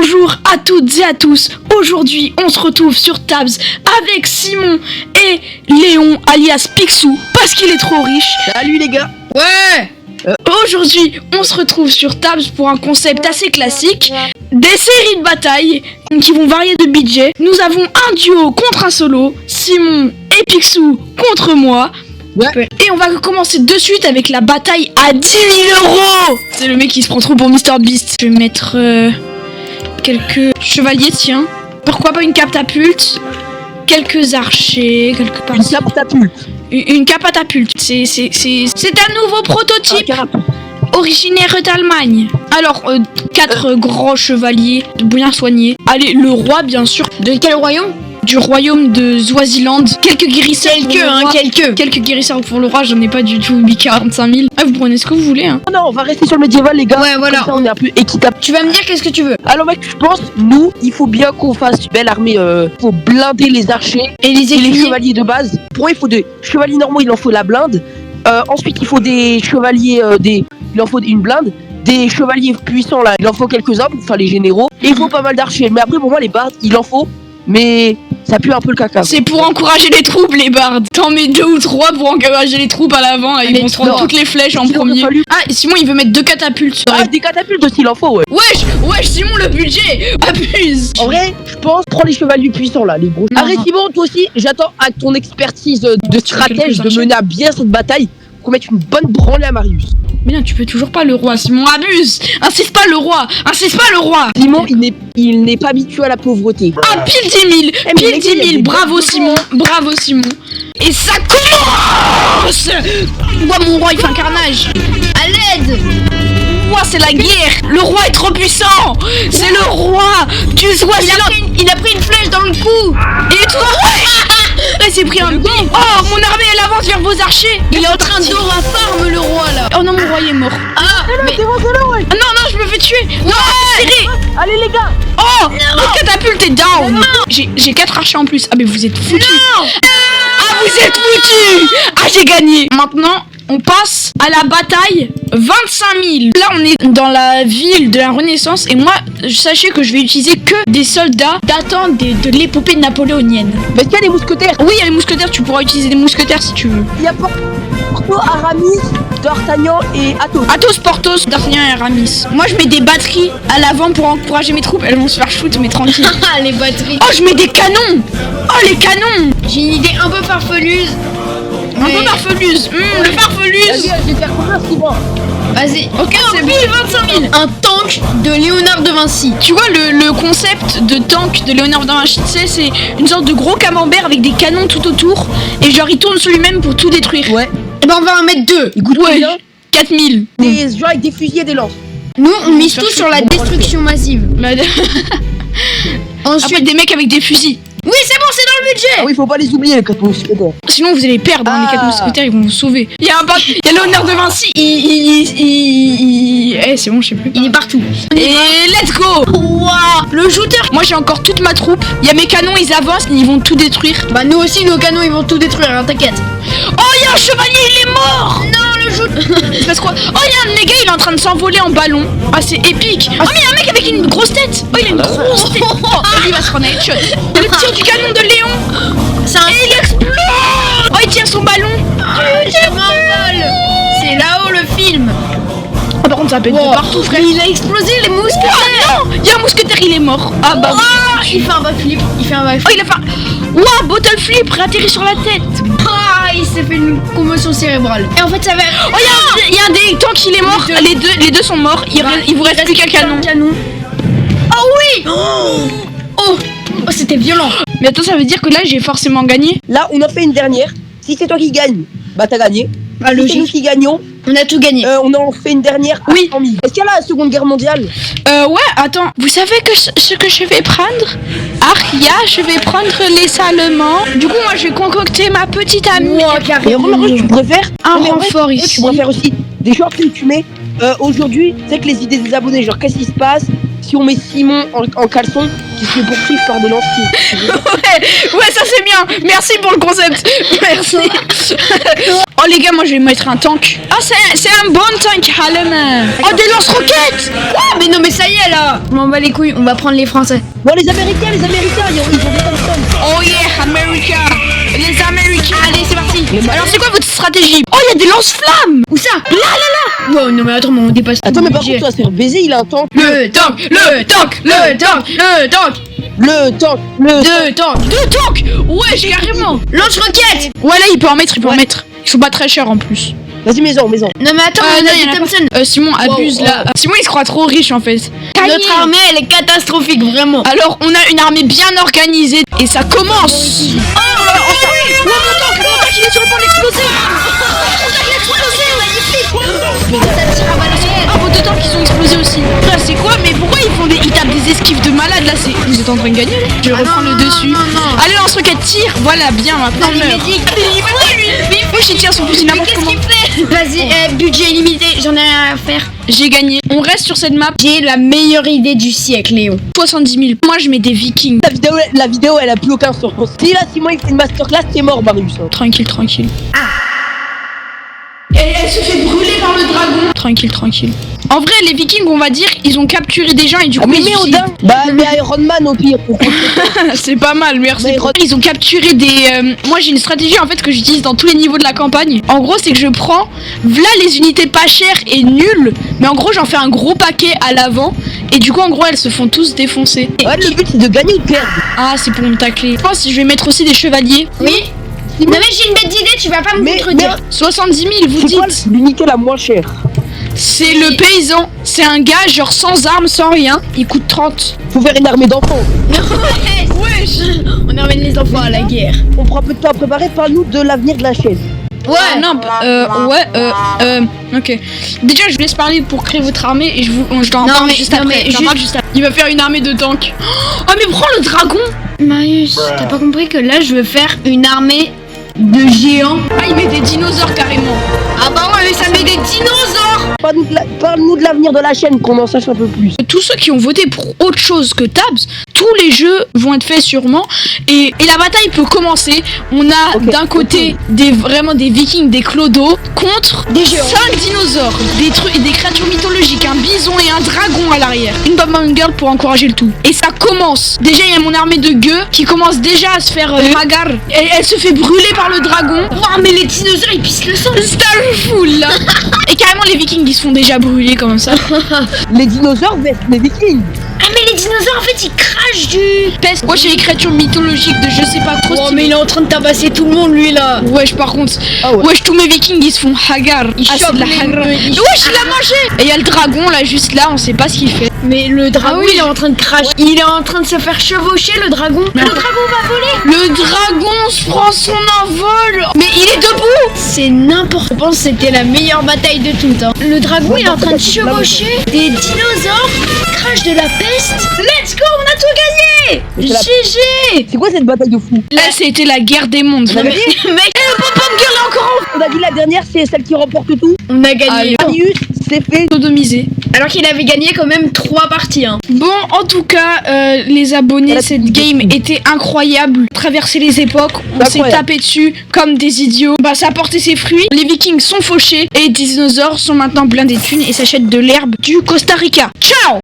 Bonjour à toutes et à tous. Aujourd'hui, on se retrouve sur Tabs avec Simon et Léon alias Picsou parce qu'il est trop riche. Salut les gars. Ouais. Aujourd'hui, on se retrouve sur Tabs pour un concept assez classique, des séries de bataille qui vont varier de budget. Nous avons un duo contre un solo, Simon et Picsou contre moi. Ouais. Et on va commencer de suite avec la bataille à 10 000 €. C'est le mec qui se prend trop pour MrBeast. Je vais mettre quelques chevaliers, tiens. Pourquoi pas une catapulte? Quelques archers, quelque part. Une catapulte. Une catapulte. C'est un nouveau prototype originaire d'Allemagne. Alors, 4 grands chevaliers bien soignés. Allez, le roi, bien sûr. De quel royaume? Du royaume de Swaziland. Quelques guérisseurs. Quelques guérisseurs pour le roi, j'en ai pas du tout 45 000. Ah, vous prenez ce que vous voulez, hein. Non, on va rester sur le médiéval, les gars. Ouais, voilà. Comme ça, on est un peu équitable. Tu vas me dire qu'est-ce que tu veux? Alors, mec, je pense, nous, il faut bien qu'on fasse une belle armée. Faut blinder les archers Et les et les aiguilles. chevaliers de base. Pour moi, il faut des chevaliers normaux, il en faut la blinde. Ensuite, il faut des chevaliers, il en faut une blinde. Des chevaliers puissants, là, il en faut quelques-uns, enfin les généraux. Et il faut pas mal d'archers. Mais après, pour moi, les bardes, il en faut. Mais ça pue un peu le caca. C'est pour encourager les troupes, les bardes. T'en mets 2 ou 3 pour encourager les troupes à l'avant. Et ils vont se prendre toutes les flèches en premier. Ah, Simon, il veut mettre 2 catapultes. Ah, des catapultes aussi, il en faut, ouais. Wesh, Simon, le budget abuse. En vrai, je pense, prends les chevaliers puissants là, les gros. Non, Arrête, non. Simon, toi aussi, j'attends à ton expertise de stratège de mener à bien cette bataille pour mettre une bonne branlée à Marius. Mais non, tu peux toujours pas le roi, Simon, abuse. Insiste pas le roi. Simon, il n'est pas habitué à la pauvreté. Ah, pile 10 000. Pile 10 000. Bravo, Simon. Et ça commence. Ouah, mon roi, il fait un carnage. À l'aide. Ouah, c'est la guerre. Le roi est trop puissant. C'est le roi du Swaziland. Il a pris une flèche dans le cou. Il est trop... Il s'est pris un bif. Oh, mon armée, elle avance vers vos archers. Il est en train d'aura farm le roi là. Oh non, mon roi il est mort. Ah, mais C'est bon, ouais. Ah non, je me fais tuer. Non, c'est serré. Allez, les gars. Oh, mon catapulte est down. J'ai 4 archers en plus. Ah, mais vous êtes foutus. Ah, vous êtes foutus. Ah, j'ai gagné. Maintenant, on passe à la bataille 25 000. Là, on est dans la ville de la Renaissance. Et moi, sachez que je vais utiliser que des soldats datant de l'épopée napoléonienne. Mais est-ce qu'il y a des mousquetaires? Oui, il y a les mousquetaires. Tu pourras utiliser des mousquetaires si tu veux. Il y a Porto, Aramis, D'Artagnan et Athos. Athos, Porthos, D'Artagnan et Aramis. Moi, je mets des batteries à l'avant pour encourager mes troupes. Elles vont se faire shoot, mais tranquille. ah, les batteries. Oh, je mets des canons. Oh, les canons. J'ai une idée un peu farfeluse. Un peu farfeluse. Le farfeluse. Vas-y, je vais faire combien, Simon? Vas-y. Ok, c'est bon. 25 000. Un tank de Léonard de Vinci. Tu vois, le concept de tank de Léonard de Vinci, tu sais, c'est une sorte de gros camembert avec des canons tout autour. Et genre, il tourne sur lui-même pour tout détruire. Ouais. Eh ben on va en mettre 2. Il coûte Ouais, combien? 4 000. Des gens avec des fusils et des lances. Nous on mise faire tout chaud sur la pour destruction massive. Après, Ensuite. des mecs avec des fusils. Oui, c'est bon, c'est dans le budget. Ah oui, faut pas les oublier, les 4 mousquetaires. Sinon, vous allez perdre, hein, les 4 mousquetaires, ils vont vous sauver. Il y a Léonard de Vinci. Eh, c'est bon, je sais plus. Il est partout. Et let's go. Waouh. Le shooter. Moi, j'ai encore toute ma troupe. Il y a mes canons, ils avancent, ils vont tout détruire. Bah nous aussi nos canons ils vont tout détruire, hein, t'inquiète. Oh, il y a un chevalier, il est mort. Non, le shooter. Il se passe quoi? Oh, il y a un de mes gars, il est en train de s'envoler en ballon. Ah, c'est épique. Oh, mais il y a un mec avec une grosse tête. Oh, il a une grosse tête. Oh, lui, il va se prendre un headshot. Il y a le tir du canon de Léon. C'est un. Et il explose. Oh, il tient son ballon. Je m'envole. C'est là-haut le film. Oh, par contre, ça pète de partout, frère. Mais il a explosé les mousquetaires. Oh, non, il y a un mousquetaire, il est mort. Ah, bah. Il fait un backflip. Oh, il a fait un... Ouah, bottle flip, réatterri sur la tête. Ah, il s'est fait une commotion cérébrale. Et en fait ça va. Oh, il y a un des tanks, il est mort. Les deux sont morts. Il vous reste plus qu'un canon. Oh oui. Oh, c'était violent. Mais attends, ça veut dire que là, j'ai forcément gagné. Là, on en fait une dernière. Si c'est toi qui gagne, bah t'as gagné. Ah, Si c'est nous logique. qui gagnons, On a tout gagné. on en fait une dernière à Oui. 100 000. Est-ce qu'il y a la Seconde Guerre mondiale? Ouais, attends. Vous savez que ce que je vais prendre? Aria, je vais prendre les Allemands. Du coup, moi, je vais concocter ma petite amie. Moi, Et carrément. remarque, tu préfères Un mais en vrai, renfort toi, ici. Tu préfères aussi des shorts que tu mets aujourd'hui. Tu sais que les idées des abonnés, genre qu'est-ce qui se passe si on met Simon en caleçon qui se fait poursuivre par des lanciers? Ouais, ça c'est bien. Merci pour le concept. Merci. Oh, Oh les gars, moi je vais mettre un tank. Ah c'est un bon tank, Halem. Oh des lance-roquettes. Quoi? Mais non, mais ça y est là. Je m'en bats les couilles, on va prendre les Français. Bon, les Américains, ils ont des Thompson. Oh yeah, America. Les Américains. Allez, c'est parti. Alors c'est quoi votre stratégie? Oh il y a des lance-flammes. Où ça? Là. Wow, non mais attends, mais on dépasse. Attends, mais par budget. contre, toi, c'est baiser, il a un tank. Le tank, le tank, le tank, le tank. Le tank, Deux tanks. Deux tanks. Ouais, j'ai carrément. Lance-roquette. Ouais là il peut en mettre, Ils sont pas très chers en plus. Vas-y, maison. Non mais attends, on non, a y en des a Thompson. Simon abuse Wow, là. Simon il se croit trop riche en fait. Notre armée, elle est catastrophique, vraiment. Alors on a une armée bien organisée et ça commence. Oh mon tank il est sur le point d'exploser. Ça tire à balles réelles. Ah vos deux tanks ils ont explosé aussi. Là c'est quoi? Mais pourquoi ils tapent des esquives de malade là? Vous êtes en train de gagner là? Je vais reprendre le dessus. non. Allez lance-roquette tire. Voilà bien maintenant Non, mais meurt. médic. Wesh il tire son fusil n'importe Qu'est-ce comment. qu'il fait? Vas-y, budget illimité, j'en ai rien à faire. J'ai gagné. On reste sur cette map. J'ai la meilleure idée du siècle, Léon. 70 000. Moi je mets des vikings. La vidéo, elle a plus aucun sens. Si là, Simon, il fait une masterclass, t'es mort, Marius. Tranquille. Elle se fait brûler par le dragon. Tranquille. En vrai, les Vikings, on va dire, ils ont capturé des gens et du coup, Mais ils mets utilisent- Odin. Bah, mais Iron Man au pire. C'est pas mal, merci. Mais Ils ont capturé des. Moi, j'ai une stratégie en fait que j'utilise dans tous les niveaux de la campagne. En gros, c'est que je prends, voilà les unités pas chères et nulles, mais en gros, j'en fais un gros paquet à l'avant et du coup, en gros, elles se font tous défoncer. Ouais, le but, c'est de gagner ou de perdre. Ah, c'est pour me tacler. Je pense que je vais mettre aussi des chevaliers. Oui. Non mais j'ai une bête d'idée, tu vas pas me Mais- contredire. 70 000, vous C'est quoi dites. l'unité la moins chère? C'est le paysan. C'est un gars, genre sans armes, sans rien. Il coûte 30. Faut faire une armée d'enfants. Wesh. On emmène les enfants à la guerre. On prend un peu de temps à préparer. Parle-nous de l'avenir de la chaîne. Ouais, non, ok. Déjà, je vous laisse parler pour créer votre armée et je t'en Non, parle mais- juste non, après. mais J'en parle juste après. Il va faire une armée de tanks. Oh, mais prends le dragon. Marius, t'as pas compris que là je veux faire une armée de géants? Ah, il met des dinosaures carrément. Ah bah ouais, mais ça met des dinosaures. Parle-nous de l'avenir de la chaîne, qu'on en sache un peu plus. Tous ceux qui ont voté pour autre chose que Tabs, tous les jeux vont être faits sûrement et la bataille peut commencer. On a Ok, d'un côté vraiment des vikings, des clodos contre Des géants. 5 dinosaures, des créatures mythologiques, un bison et un dragon à l'arrière. Une Batman Girl pour encourager le tout. Et ça commence. Déjà il y a mon armée de gueux qui commence déjà à se faire hagar. Et elle se fait brûler par le dragon. Oh mais les dinosaures ils pissent le sang. Starful là. Et carrément les vikings ils se font déjà brûler comme ça. Les dinosaures versus les vikings. Ah mais les dinosaures en fait ils crachent du... Peste. Moi j'ai les créatures mythologiques de je sais pas trop. Oh stylé. mais il est en train de tabasser tout le monde lui là. Wesh par contre, Ah ouais. wesh tous mes vikings ils se font hagar. Ils Ah, c'est chopent de la les hagar. mecs, Mais ils wesh il a mangé. Et il y a le dragon là juste là, on sait pas ce qu'il fait. Mais le dragon Ah oui. il est en train de cracher. Il est en train de se faire chevaucher le dragon. Le dragon va voler. Le dragon se prend son envol. Mais il est debout. C'est n'importe quoi. Je pense que c'était la meilleure bataille de tout le temps. Le dragon il est en train de chevaucher des dinosaures. Crash de la peste. Let's go, on a tout gagné. Mais c'est la- GG. C'est quoi cette bataille de fou? Là c'était la guerre des mondes. On avait Mec, dit, Mec, on a dit la dernière, c'est celle qui remporte tout. on a gagné. Allez. Marius, c'est fait. sodomisé. Alors qu'il avait gagné quand même 3 parties. Hein. Bon, en tout cas, les abonnés, cette game était incroyable. Traverser les époques, on s'est Incroyable. tapé dessus comme des idiots. Bah, ça a porté ses fruits. Les Vikings sont fauchés et les dinosaures sont maintenant blindés de thunes et s'achètent de l'herbe du Costa Rica. Ciao!